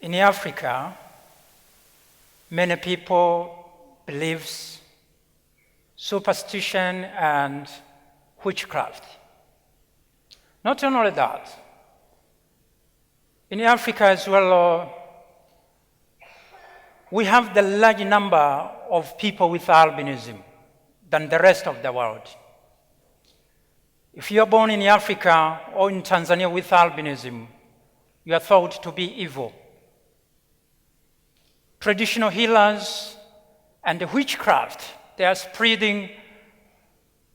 In Africa, many people believe superstition and witchcraft. Not only that, in Africa as well, we have the large number of people with albinism than the rest of the world. If you are born in Africa or in Tanzania with albinism, you are thought to be evil. Traditional healers and witchcraft, they are spreading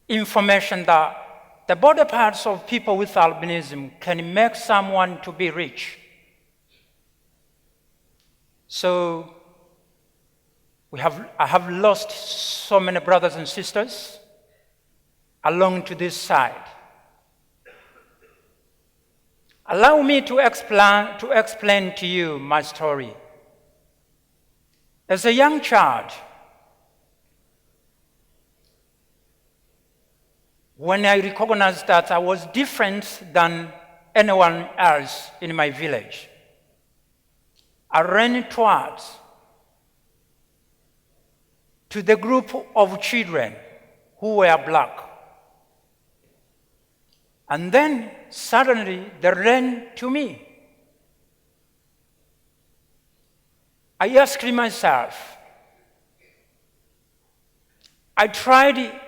information that the body parts of people with albinism can make someone to be rich. So I have lost so many brothers and sisters along to this side. Allow me to explain to you my story. As a young child, when I recognized that I was different than anyone else in my village, I ran towards to the group of children who were black. And then suddenly they ran to me. I asked myself, I tried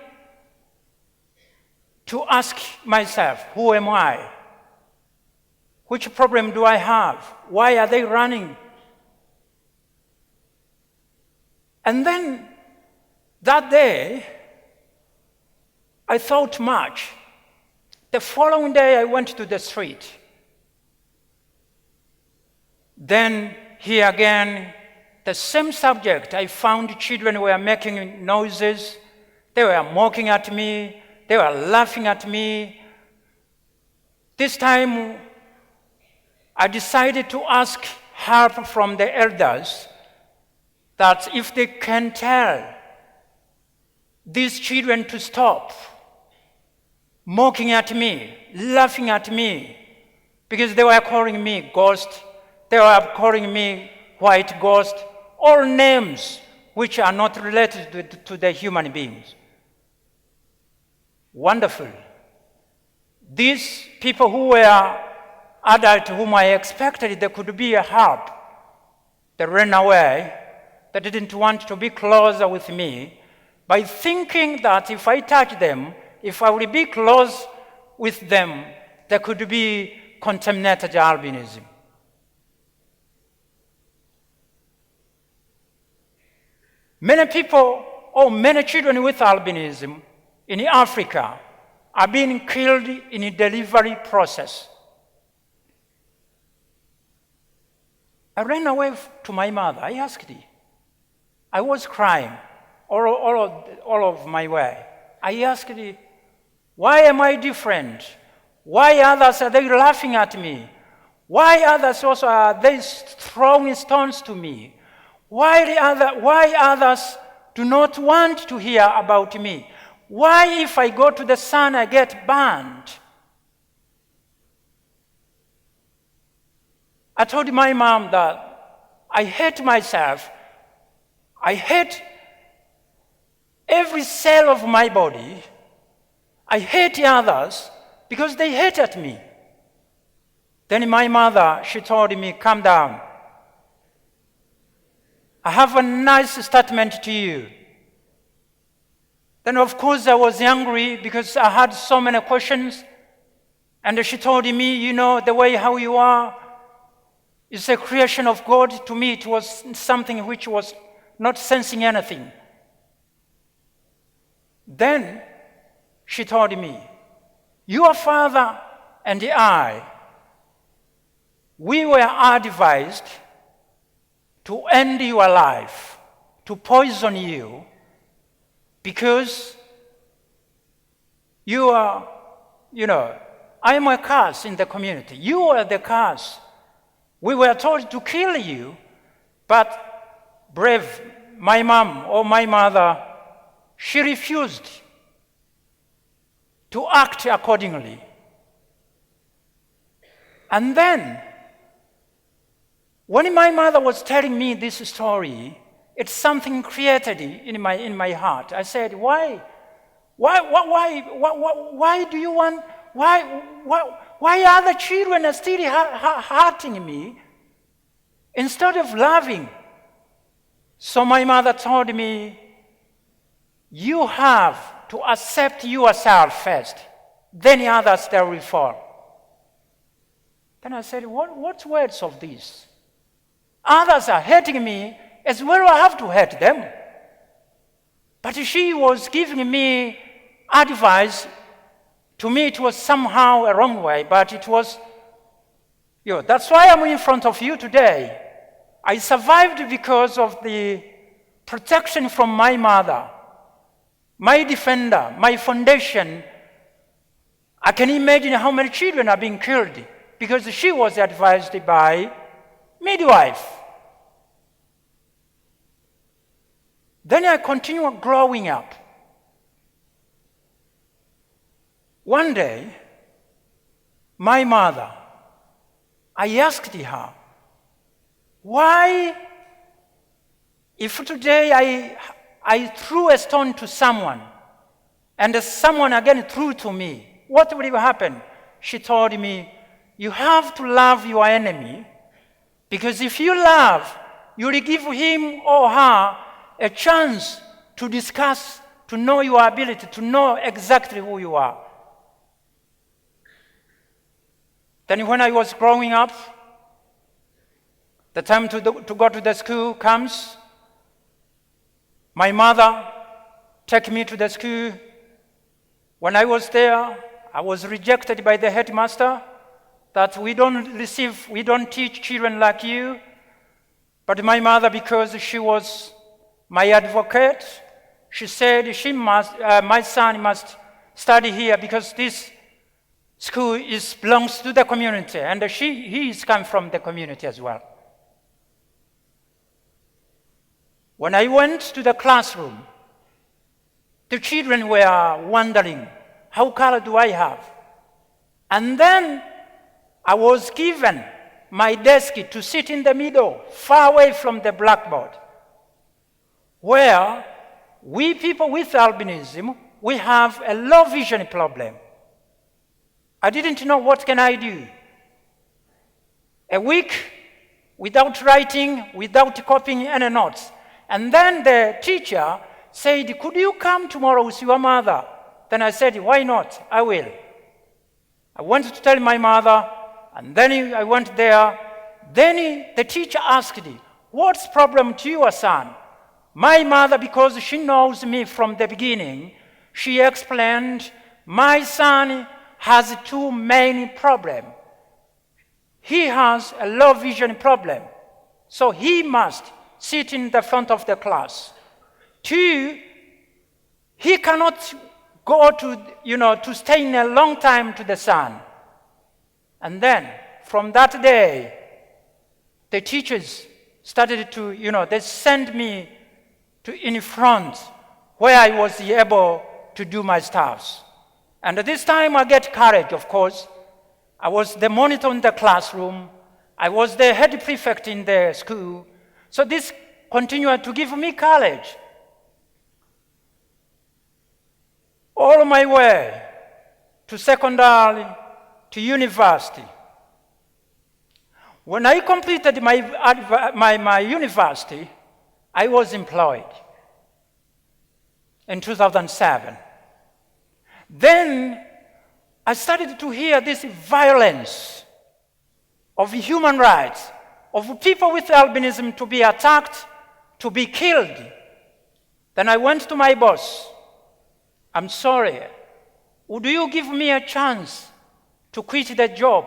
to ask myself, who am I? Which problem do I have? Why are they running? And then that day, I thought much. The following day, I went to the street. Then, here again, the same subject. I found children were making noises. They were mocking at me. They were laughing at me. This time, I decided to ask help from the elders that if they can tell these children to stop mocking at me, laughing at me, because they were calling me ghost, they were calling me white ghost, all names which are not related to the human beings. Wonderful. These people who were adults whom I expected there could be a help, they ran away. They didn't want to be closer with me by thinking that if I touch them, if I will be close with them, there could be contaminated albinism. Many people, or many children with albinism in Africa are being killed in a delivery process. I ran away to my mother. I asked her. I was crying all of my way. I asked her, why am I different? Why others are they laughing at me? Why others also are they throwing stones to me? Why others do not want to hear about me? Why if I go to the sun I get burned? I told my mom that I hate myself. I hate every cell of my body. I hate others because they hated me. Then my mother, she told me, calm down. I have a nice statement to you. Then of course I was angry because I had so many questions. And she told me, you know, the way how you are is a creation of God. To me it was something which was not sensing anything. Then she told me, your father and I, we were advised to end your life, to poison you, because you are, I'm a curse in the community. You are the curse. We were told to kill you, but brave, my mom or my mother, she refused to act accordingly. And then When my mother was telling me this story, it's something created in my heart. I said, why do you want, why other children are still hurting me instead of loving? So my mother told me, you have to accept yourself first, then others they will fall. Then I said, what's words of this? Others are hating me, as well I have to hate them. But she was giving me advice. To me it was somehow a wrong way, but it was, that's why I'm in front of you today. I survived because of the protection from my mother, my defender, my foundation. I can imagine how many children are being killed because she was advised by midwife. Then I continued growing up. One day, my mother, I asked her, why, if today I threw a stone to someone, and someone again threw to me, what will happen? She told me, you have to love your enemy, because if you love, you will give him or her a chance to discuss, to know your ability, to know exactly who you are. Then when I was growing up, the time to go to the school comes. My mother took me to the school. When I was there, I was rejected by the headmaster that we don't teach children like you. But my mother, because she was my advocate, she said my son must study here because this school belongs to the community, and he is come from the community as well. When I went to the classroom, the children were wondering, how color do I have? And then I was given my desk to sit in the middle, far away from the blackboard, where we people with albinism, we have a low vision problem. I didn't know what can I do. A week without writing, without copying any notes. And then the teacher said, could you come tomorrow with your mother? Then I said, why not? I will. I went to tell my mother, and then I went there. Then the teacher asked, what's the problem to your son? My mother, because she knows me from the beginning, she explained, my son has two main problems. He has a low vision problem, so he must sit in the front of the class. Two, he cannot go to stay in a long time to the sun. And then, from that day, the teachers started to, they sent me in front where I was able to do my stuffs. And at this time, I get courage, of course. I was the monitor in the classroom. I was the head prefect in the school. So this continued to give me courage. All my way to secondary, to university. When I completed my university, I was employed in 2007. Then I started to hear this violence of human rights, of people with albinism to be attacked, to be killed. Then I went to my boss. I'm sorry, would you give me a chance to quit the job?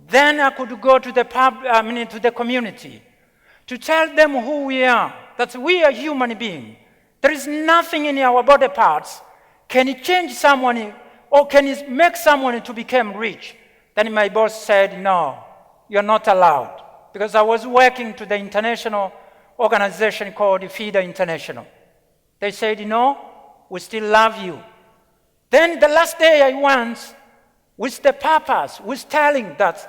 Then I could go to the community to tell them who we are, that we are human beings. There is nothing in our body parts can change someone or can make someone to become rich. Then my boss said, no, you're not allowed. Because I was working to the international organization called FIDA International. They said, no, we still love you. Then the last day I went with the purpose, with telling that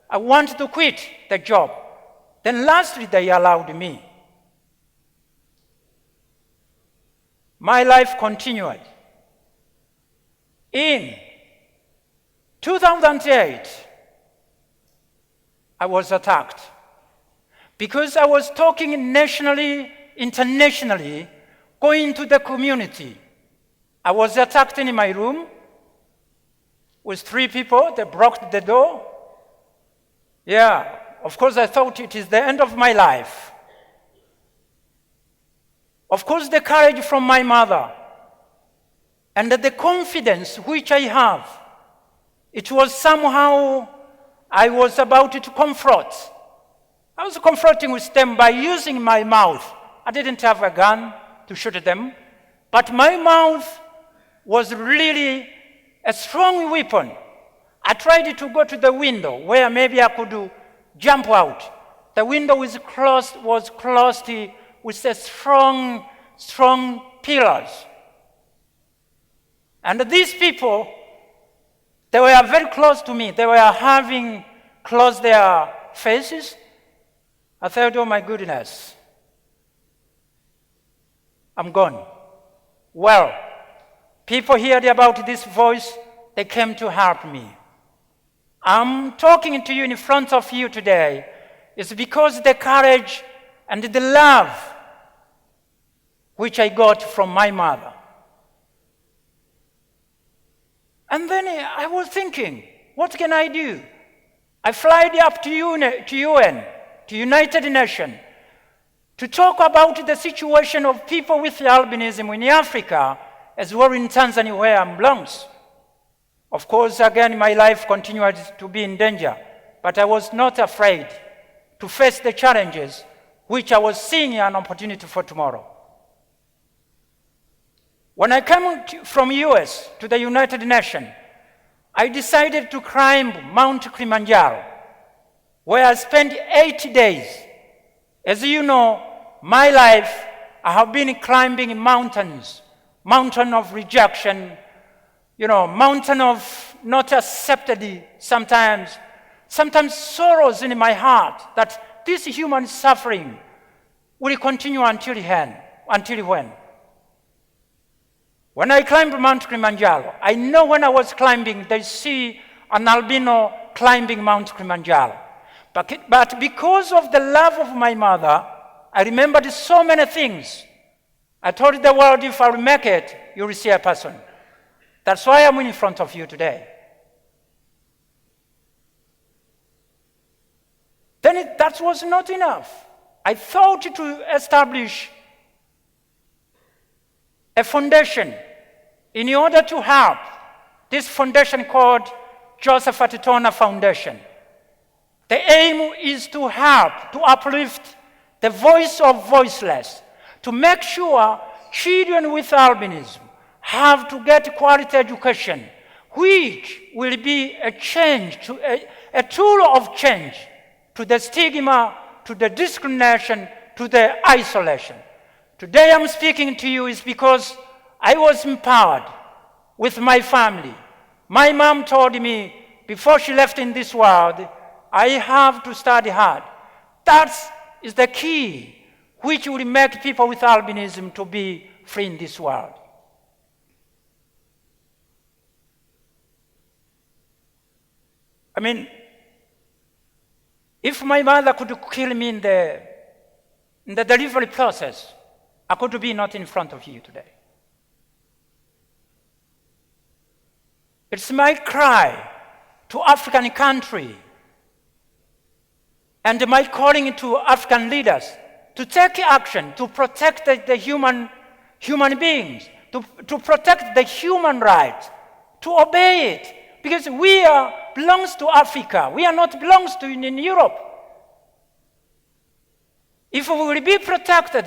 I want to quit the job. Then lastly, they allowed me. My life continued. In 2008, I was attacked because I was talking nationally, internationally, going to the community. I was attacked in my room with 3 people. They broke the door. Yeah, of course, I thought it is the end of my life. Of course, the courage from my mother and the confidence which I have, it was somehow I was about to confront. I was confronting with them by using my mouth. I didn't have a gun to shoot them, but my mouth was really a strong weapon. I tried to go to the window where maybe I could jump out. The window was closed with a strong pillars. And these people, they were very close to me. They were having closed their faces. I thought, oh my goodness, I'm gone. Well, people heard about this voice, they came to help me. I'm talking to you in front of you today. It's because the courage and the love which I got from my mother. And then I was thinking, what can I do? I flew up to UN, to United Nations, to talk about the situation of people with albinism in Africa, as well in Tanzania, where I belong. Of course, again, my life continued to be in danger, but I was not afraid to face the challenges which I was seeing an opportunity for tomorrow. When I came from US to the United Nations, I decided to climb Mount Kilimanjaro, where I spent 8 days. As you know, my life, I have been climbing mountains, mountain of rejection, mountain of not accepted sometimes sorrows in my heart that this human suffering will continue until when? When I climbed Mount Kilimanjaro, I know when I was climbing, they see an albino climbing Mount Kilimanjaro. But because of the love of my mother, I remembered so many things. I told the world, if I will make it, you will see a person. That's why I'm in front of you today. Then that was not enough. I thought to establish a foundation in order to help. This foundation called Josephat Foundation. The aim is to help, to uplift the voice of voiceless, to make sure children with albinism have to get quality education, which will be a tool of change to the stigma, to the discrimination, to the isolation. Today I'm speaking to you is because I was empowered with my family. My mom told me before she left in this world, I have to study hard. That is the key which will make people with albinism to be free in this world. I mean, if my mother could kill me in the delivery process, I could be not in front of you today. It's my cry to African country and my calling to African leaders to take action to protect the human beings, to protect the human right, to obey it, because we belongs to Africa. We are not belongs to in Europe. If we will be protected,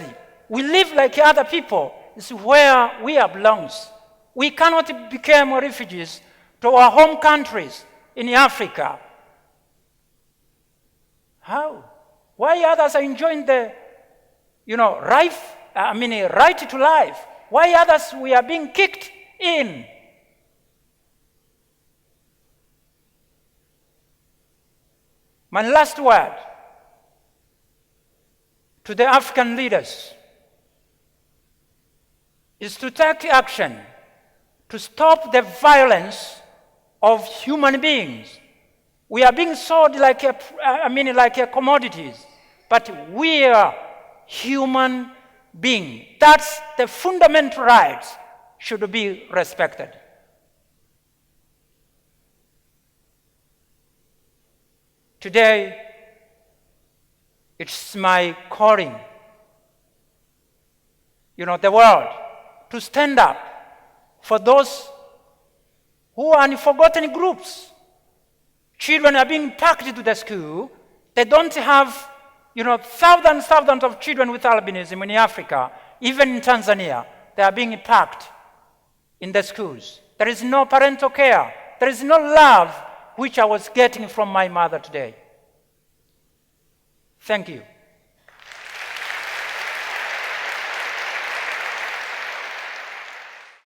we live like other people. It's where we are belongs. We cannot become refugees to our home countries in Africa. How? Why others are enjoying the, right to life? Why others we are being kicked in? My last word. to the African leaders is to take action to stop the violence of human beings. We are being sold like commodities, but we are human beings. That's the fundamental rights should be respected. Today, it's my calling, the world, to stand up for those who are in forgotten groups. Children are being packed to the school. They don't have, thousands of children with albinism in Africa, even in Tanzania. They are being packed in the schools. There is no parental care. There is no love which I was getting from my mother today. Thank you.